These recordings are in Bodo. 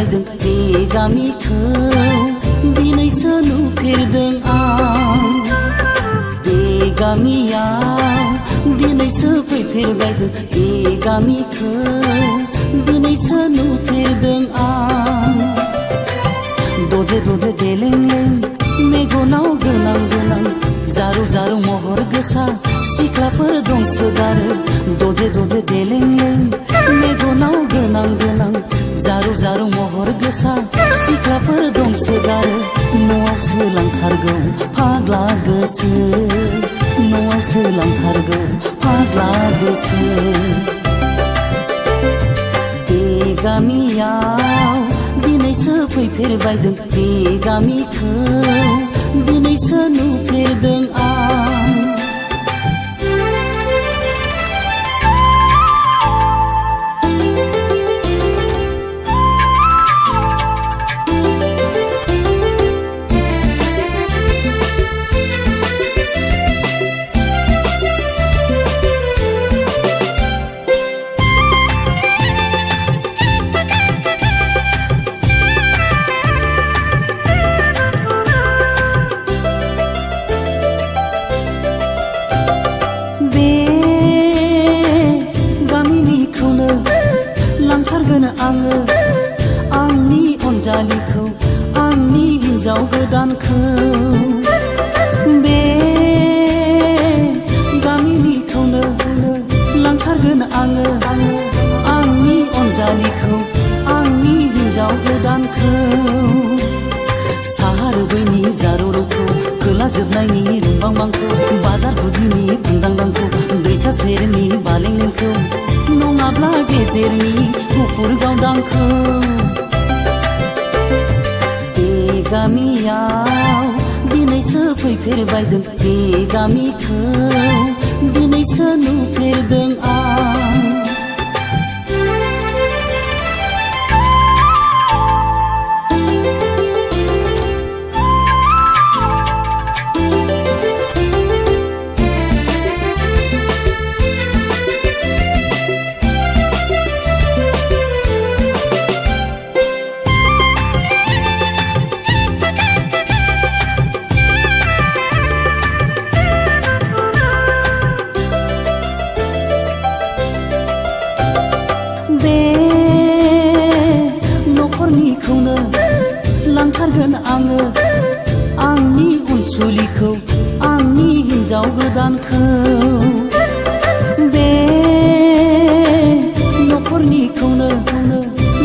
फैफेरबायदों बे गामिखौ दिनैसो नुफेरदों आं बे गामियाव दिनैसो फैफेरबायदों बे गामिखौ दिनैसो नुफेरदों आं ददे ददे देलेंलें मेगनाव गोनां गोनां जारु जारु महर गोसा सिख्लाफोर दंसोगारो ददे ददे देलेंलें मेगनाव गोनां गोनां जारु जारु महर गोसा सिख्लाफोर दंसोगारो न'आवसो लांथारगौ फाग्ला गोसो न'आवसो लांथारगौ फाग्ला गोसो बे गामियाव दिनैसो फैफेरबायदों बे गामिखौ दिनैसो नुफेरदों आं लांथारगोन आङो आंनि अनजालिखौ आंनि हिन्जाव गोदानखौ बे गामिनिखौनो लांथारगोन आङो आंनि अनजालिखौ आंनि हिन्जाव गोदानखौ साहा रोबैनि जारौरौखौ खोला जोबनायनि रुंबांबांखौ बाजार गुदिनि बुंदांदांखौ दैसा सेरनि बालेंलेंखौ नङाब्ला गेजेरनि गुफुर गावदांखौ बे गामियाव दिनैसो फैफेरबायदों बे गामिखौ दिनैसो नुफेरदों आं न'खरनिखौनो लांथारगोन आङो आंनि अनसुलिखौ आंनि हिन्जाव गोदानखौ बे न'खरनिखौनो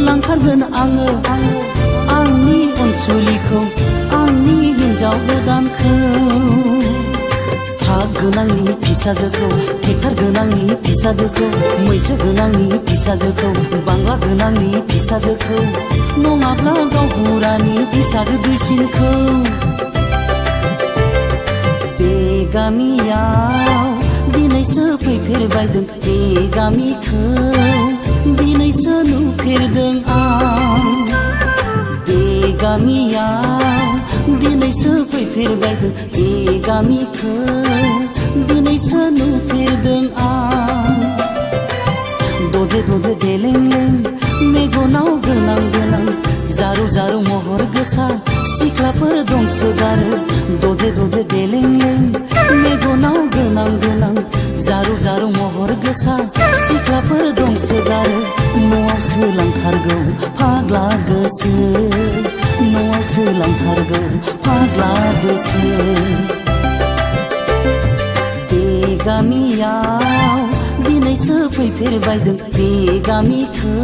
लांथारगोन आङो आंनि अनसुलिखौ आंनि हिन्जाव गोदानखौ ट्राक गोनांनि फिसाजोखौ ट्रेक्टर गोनांनि फिसाजोखौ मैसो गोनांनि फिसाजोखौ बांला गोनांनि फिसाजोखौ नङाब्ला गावबुरानि फिसाजो दुइसिनखौ बे गामियाव दिनैसो फैफेरबायदों बे गामिखौ दिनैसो नुफेरदों आं बे गामियाव दिनैसो फैफेरबायदों बे गामिखौ दिनैसो नुफेरदों आं ददे ददे देलेंलें मेगनाव गोनां गोनां जारु जारु महर गोसा सिख्लाफोर दंसोगारो ददे ददे देलेंलें मेगनाव गोनां गोनां जारु जारु महर गोसा सिख्लाफोर दंसोगारो न'आवसो लांथारगौ फाग्ला गोसो न'आवसो लांथारगौ फाग्ला गोसो बे गामियाव दिनैसो फैफेरबायदों बे गामिखौ